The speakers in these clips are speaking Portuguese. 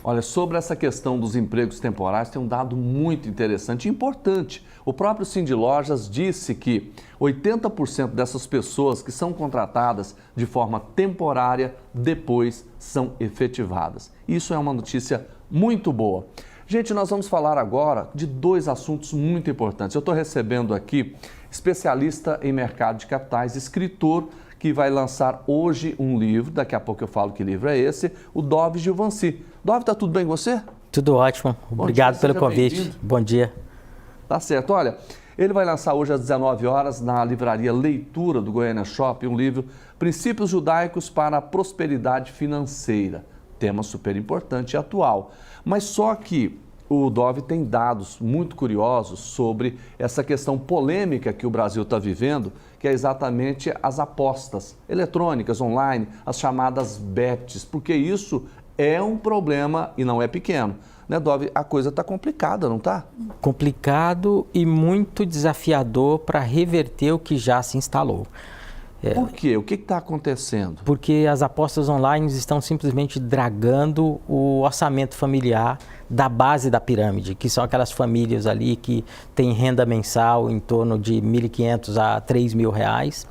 Olha, sobre essa questão dos empregos temporários, tem um dado muito interessante e importante. O próprio Cindy Lojas disse que 80% dessas pessoas que são contratadas de forma temporária, depois são efetivadas. Isso é uma notícia muito boa. Gente, nós vamos falar agora de dois assuntos muito importantes. Eu estou recebendo aqui especialista em mercado de capitais, escritor, que vai lançar hoje um livro, daqui a pouco eu falo que livro é esse, o Dov Gilvancy. Dov, está tudo bem com você? Tudo ótimo, obrigado pelo convite, bom dia. Tá certo, olha, ele vai lançar hoje às 19 horas na livraria Leitura do Goiânia Shopping um livro, Princípios Judaicos para a Prosperidade Financeira, tema super importante e atual. Mas só que o Dov tem dados muito curiosos sobre essa questão polêmica que o Brasil está vivendo, que é exatamente as apostas eletrônicas, online, as chamadas bets, porque isso é um problema e não é pequeno. Né, Dov? A coisa está complicada, não está? Complicado e muito desafiador para reverter o que já se instalou. Por quê? O que está acontecendo? Porque as apostas online estão simplesmente dragando o orçamento familiar da base da pirâmide, que são aquelas famílias ali que têm renda mensal em torno de R$ 1.500 a R$ 3.000.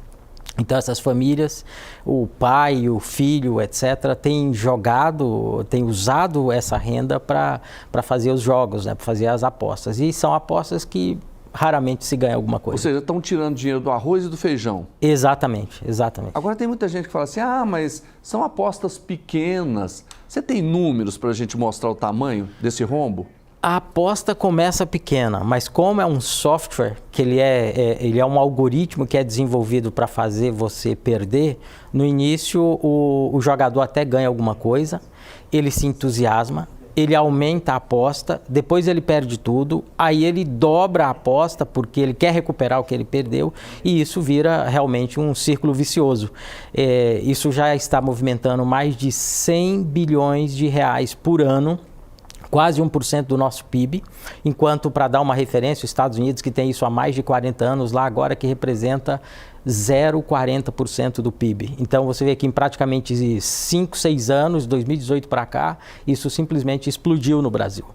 Então essas famílias, o pai, o filho, etc., têm usado essa renda para fazer os jogos, né, para fazer as apostas. E são apostas que raramente se ganha alguma coisa. Ou seja, estão tirando dinheiro do arroz e do feijão. Exatamente, exatamente. Agora tem muita gente que fala assim, mas são apostas pequenas. Você tem números para a gente mostrar o tamanho desse rombo? A aposta começa pequena, mas como é um software, que ele é um algoritmo que é desenvolvido para fazer você perder, no início o jogador até ganha alguma coisa, ele se entusiasma, ele aumenta a aposta, depois ele perde tudo, aí ele dobra a aposta porque ele quer recuperar o que ele perdeu e isso vira realmente um círculo vicioso. Isso já está movimentando mais de 100 bilhões de reais por ano, quase 1% do nosso PIB, enquanto, para dar uma referência, os Estados Unidos, que tem isso há mais de 40 anos, lá agora que representa 0,40% do PIB. Então você vê que em praticamente 5, 6 anos, 2018 para cá, isso simplesmente explodiu no Brasil.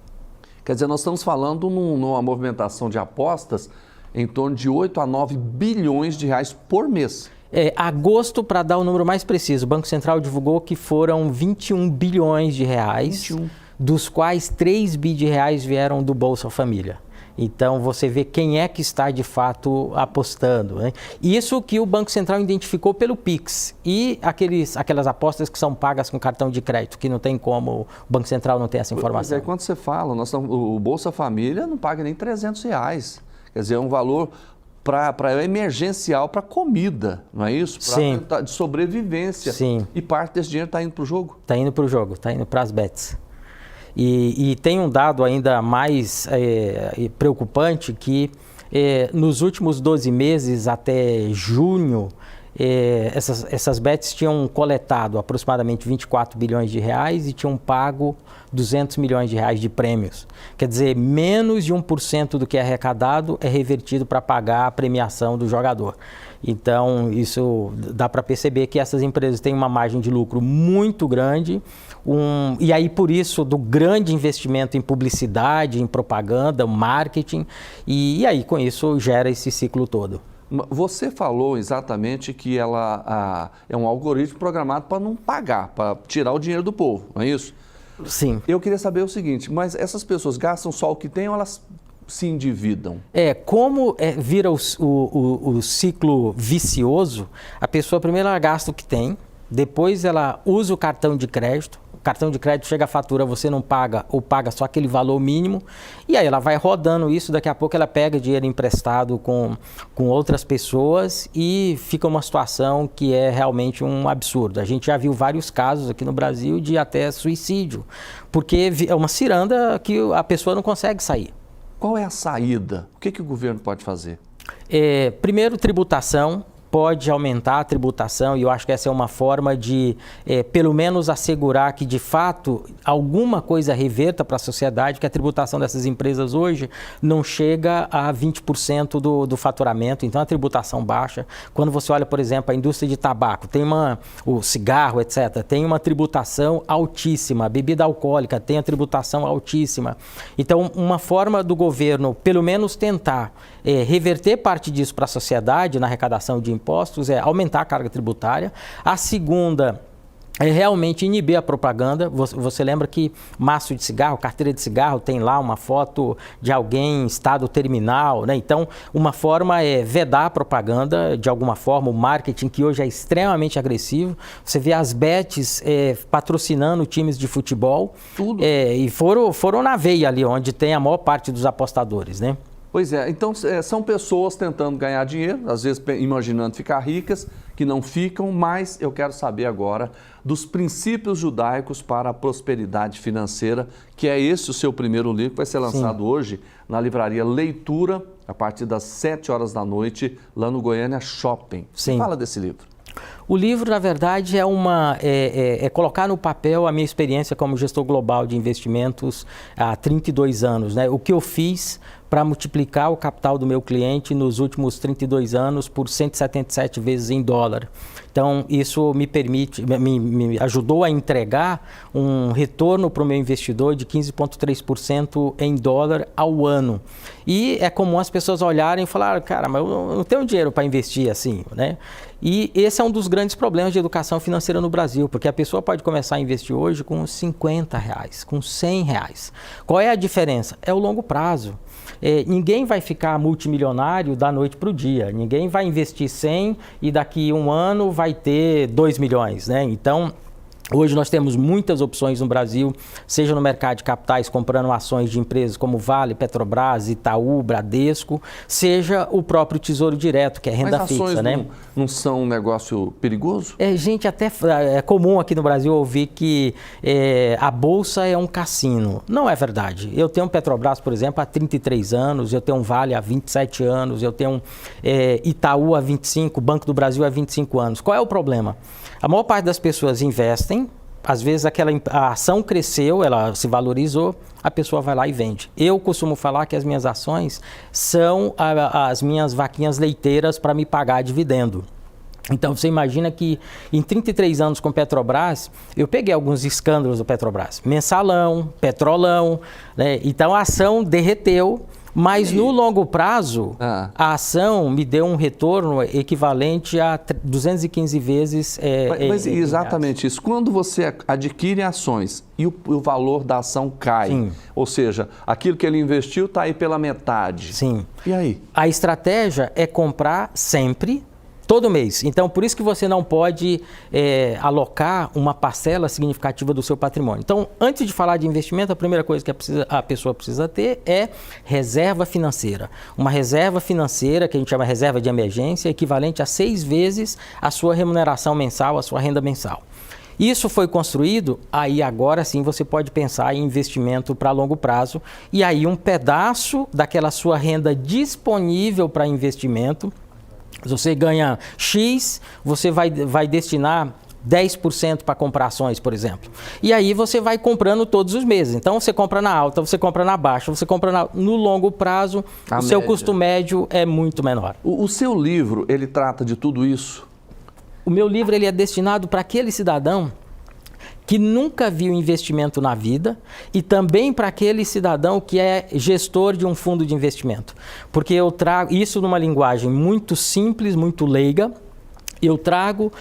Quer dizer, nós estamos falando numa movimentação de apostas em torno de 8 a 9 bilhões de reais por mês. Agosto, para dar o número mais preciso, o Banco Central divulgou que foram 21 bilhões de reais, 21. Dos quais 3 bi de reais vieram do Bolsa Família. Então você vê quem é que está de fato apostando, né? Isso que o Banco Central identificou pelo Pix e aquelas apostas que são pagas com cartão de crédito, que não tem como, o Banco Central não tem essa informação. Quando você fala, o Bolsa Família não paga nem R$300, quer dizer, é um valor para emergencial, para comida, não é isso? Para de sobrevivência. Sim. E parte desse dinheiro está indo para o jogo? Está indo para o jogo, está indo para as bets. E tem um dado ainda mais preocupante que nos últimos 12 meses até junho, essas bets tinham coletado aproximadamente 24 bilhões de reais e tinham pago 200 milhões de reais de prêmios. Quer dizer, menos de 1% do que é arrecadado é revertido para pagar a premiação do jogador. Então, isso dá para perceber que essas empresas têm uma margem de lucro muito grande, e aí por isso do grande investimento em publicidade, em propaganda, marketing, e aí com isso gera esse ciclo todo. Você falou exatamente que ela é um algoritmo programado para não pagar, para tirar o dinheiro do povo, não é isso? Sim. Eu queria saber o seguinte, mas essas pessoas gastam só o que têm ou elas se endividam? Como vira o ciclo vicioso, a pessoa primeiro ela gasta o que tem, depois ela usa o cartão de crédito, o cartão de crédito chega a fatura, você não paga ou paga só aquele valor mínimo, e aí ela vai rodando isso, daqui a pouco ela pega dinheiro emprestado com outras pessoas e fica uma situação que é realmente um absurdo. A gente já viu vários casos aqui no Brasil de até suicídio, porque é uma ciranda que a pessoa não consegue sair. Qual é a saída? O que o governo pode fazer? Primeiro, tributação, pode aumentar a tributação, e eu acho que essa é uma forma de, pelo menos, assegurar que, de fato, alguma coisa reverta para a sociedade, que a tributação dessas empresas hoje não chega a 20% do faturamento, então a tributação baixa. Quando você olha, por exemplo, a indústria de tabaco, o cigarro, etc., tem uma tributação altíssima, a bebida alcoólica tem a tributação altíssima. Então, uma forma do governo, pelo menos, tentar reverter parte disso para a sociedade na arrecadação de impostos é aumentar a carga tributária. A segunda é realmente inibir a propaganda. Você lembra que maço de cigarro, carteira de cigarro, tem lá uma foto de alguém em estado terminal, né? Então, uma forma é vedar a propaganda, de alguma forma, o marketing, que hoje é extremamente agressivo. Você vê as bets patrocinando times de futebol. Tudo. E foram na veia ali, onde tem a maior parte dos apostadores, né? Pois é, então são pessoas tentando ganhar dinheiro, às vezes imaginando ficar ricas, que não ficam, mas eu quero saber agora dos princípios judaicos para a prosperidade financeira, que é esse o seu primeiro livro, que vai ser lançado hoje na livraria Leitura, a partir das 7 horas da noite, lá no Goiânia Shopping. Sim. Fala desse livro. O livro, na verdade, é colocar no papel a minha experiência como gestor global de investimentos há 32 anos, né? O que eu fiz para multiplicar o capital do meu cliente nos últimos 32 anos por 177 vezes em dólar. Então, isso me ajudou a entregar um retorno para o meu investidor de 15,3% em dólar ao ano. E é comum as pessoas olharem e falarem, cara, mas eu não tenho dinheiro para investir assim, né? E esse é um dos grandes problemas de educação financeira no Brasil, porque a pessoa pode começar a investir hoje com R$50, com R$100. Qual é a diferença? É o longo prazo. Ninguém vai ficar multimilionário da noite para o dia. Ninguém vai investir 100 e daqui um ano vai ter 2 milhões, né? Então, hoje nós temos muitas opções no Brasil, seja no mercado de capitais, comprando ações de empresas como Vale, Petrobras, Itaú, Bradesco, seja o próprio Tesouro Direto, que é renda fixa, ações, né? Não são um negócio perigoso? Gente, até é comum aqui no Brasil ouvir que a Bolsa é um cassino. Não é verdade. Eu tenho Petrobras, por exemplo, há 33 anos, eu tenho Vale há 27 anos, eu tenho Itaú há 25, Banco do Brasil há 25 anos. Qual é o problema? A maior parte das pessoas investem, às vezes a ação cresceu, ela se valorizou, a pessoa vai lá e vende. Eu costumo falar que as minhas ações são as minhas vaquinhas leiteiras para me pagar dividendo. Então, você imagina que em 33 anos com Petrobras, eu peguei alguns escândalos do Petrobras. Mensalão, Petrolão, né? Então a ação derreteu. Mas no longo prazo, a ação me deu um retorno equivalente a 215 vezes. Mas exatamente isso. Quando você adquire ações e o valor da ação cai, Sim. Ou seja, aquilo que ele investiu está aí pela metade. Sim. E aí? A estratégia é comprar sempre, todo mês. Então, por isso que você não pode alocar uma parcela significativa do seu patrimônio. Então, antes de falar de investimento, a primeira coisa que a pessoa precisa ter é reserva financeira. Uma reserva financeira, que a gente chama de reserva de emergência, equivalente a 6 vezes a sua remuneração mensal, a sua renda mensal. Isso foi construído, aí agora sim você pode pensar em investimento para longo prazo, e aí um pedaço daquela sua renda disponível para investimento. Se você ganha X, você vai destinar 10% para comprar ações, por exemplo. E aí você vai comprando todos os meses. Então você compra na alta, você compra na baixa, você compra no longo prazo, o seu custo médio é muito menor. O seu livro, ele trata de tudo isso? O meu livro ele é destinado para aquele cidadão que nunca viu investimento na vida e também para aquele cidadão que é gestor de um fundo de investimento. Porque eu trago isso numa linguagem muito simples, muito leiga. Eu trago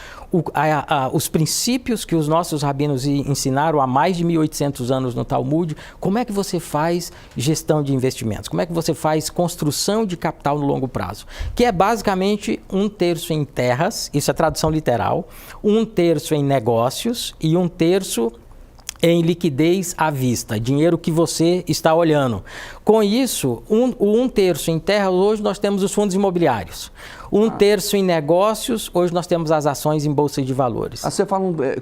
os princípios que os nossos rabinos ensinaram há mais de 1.800 anos no Talmud. Como é que você faz gestão de investimentos? Como é que você faz construção de capital no longo prazo? Que é basicamente 1/3 em terras, isso é tradução literal, 1/3 em negócios e 1/3 em liquidez à vista, dinheiro que você está olhando. Com isso, o 1/3 em terra, hoje nós temos os fundos imobiliários. 1/3 em negócios, hoje nós temos as ações em bolsa de valores.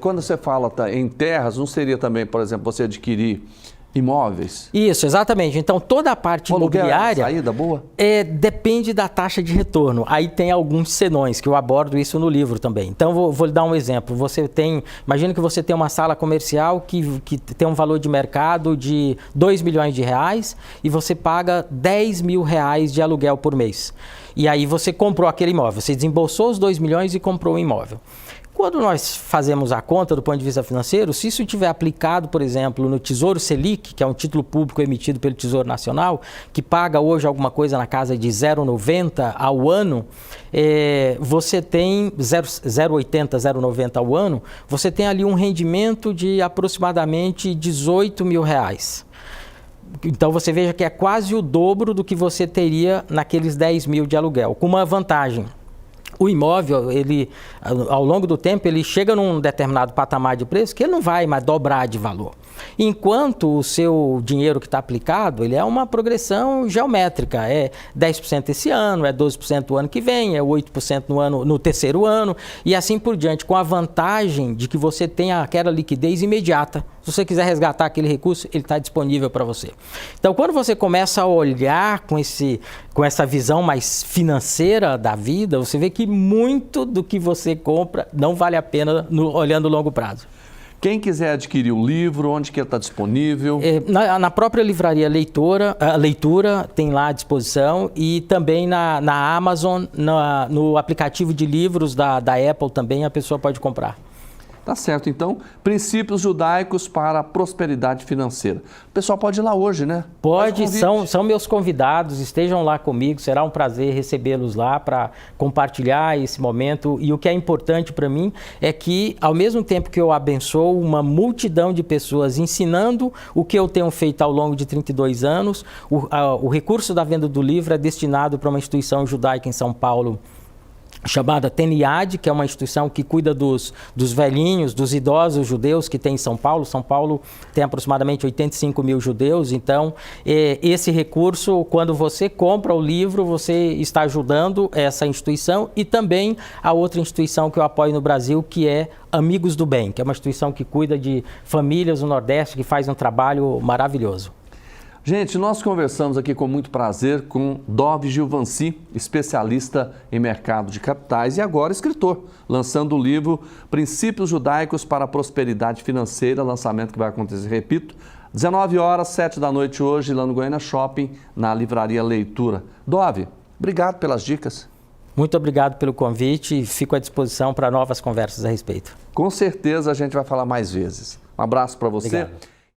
Quando você fala em terras, não seria também, por exemplo, você adquirir Imóveis? Isso, exatamente. Então, toda a parte imobiliária... saída boa? Depende da taxa de retorno. Aí tem alguns senões, que eu abordo isso no livro também. Então, vou lhe dar um exemplo. Imagina que você tem uma sala comercial que tem um valor de mercado de R$2 milhões e você paga R$10 mil de aluguel por mês. E aí você comprou aquele imóvel. Você desembolsou os 2 milhões e comprou o imóvel. Quando nós fazemos a conta do ponto de vista financeiro, se isso tiver aplicado, por exemplo, no Tesouro Selic, que é um título público emitido pelo Tesouro Nacional, que paga hoje alguma coisa na casa de 0,90 ao ano, você tem 0,80, 0,90 ao ano, você tem ali um rendimento de aproximadamente R$18 mil. Então você veja que é quase o dobro do que você teria naqueles 10 mil de aluguel, com uma vantagem. O imóvel, ao longo do tempo, ele chega num determinado patamar de preço que ele não vai mais dobrar de valor. Enquanto o seu dinheiro que está aplicado, ele é uma progressão geométrica. É 10% esse ano, é 12% o ano que vem, é 8% no terceiro ano e assim por diante, com a vantagem de que você tem aquela liquidez imediata. Se você quiser resgatar aquele recurso, ele está disponível para você. Então, quando você começa a olhar com essa visão mais financeira da vida, você vê que muito do que você compra não vale a pena olhando o longo prazo. Quem quiser adquirir o livro, onde que ele está disponível? Na própria livraria Leitura tem lá à disposição e também na Amazon, no aplicativo de livros da Apple também a pessoa pode comprar. Tá certo, então, princípios judaicos para a prosperidade financeira. O pessoal pode ir lá hoje, né? Pode, são meus convidados, estejam lá comigo, será um prazer recebê-los lá para compartilhar esse momento. E o que é importante para mim é que, ao mesmo tempo que eu abençoo uma multidão de pessoas ensinando o que eu tenho feito ao longo de 32 anos, o recurso da venda do livro é destinado para uma instituição judaica em São Paulo, chamada Teniad, que é uma instituição que cuida dos velhinhos, dos idosos judeus que tem em São Paulo. São Paulo tem aproximadamente 85 mil judeus, então esse recurso, quando você compra o livro, você está ajudando essa instituição e também a outra instituição que eu apoio no Brasil, que é Amigos do Bem, que é uma instituição que cuida de famílias no Nordeste, que faz um trabalho maravilhoso. Gente, nós conversamos aqui com muito prazer com Dov Gilvancy, especialista em mercado de capitais e agora escritor, lançando o livro Princípios Judaicos para a Prosperidade Financeira, lançamento que vai acontecer, repito, 19 horas, 7 da noite hoje, lá no Goiânia Shopping, na Livraria Leitura. Dov, obrigado pelas dicas. Muito obrigado pelo convite e fico à disposição para novas conversas a respeito. Com certeza a gente vai falar mais vezes. Um abraço para você. Obrigado.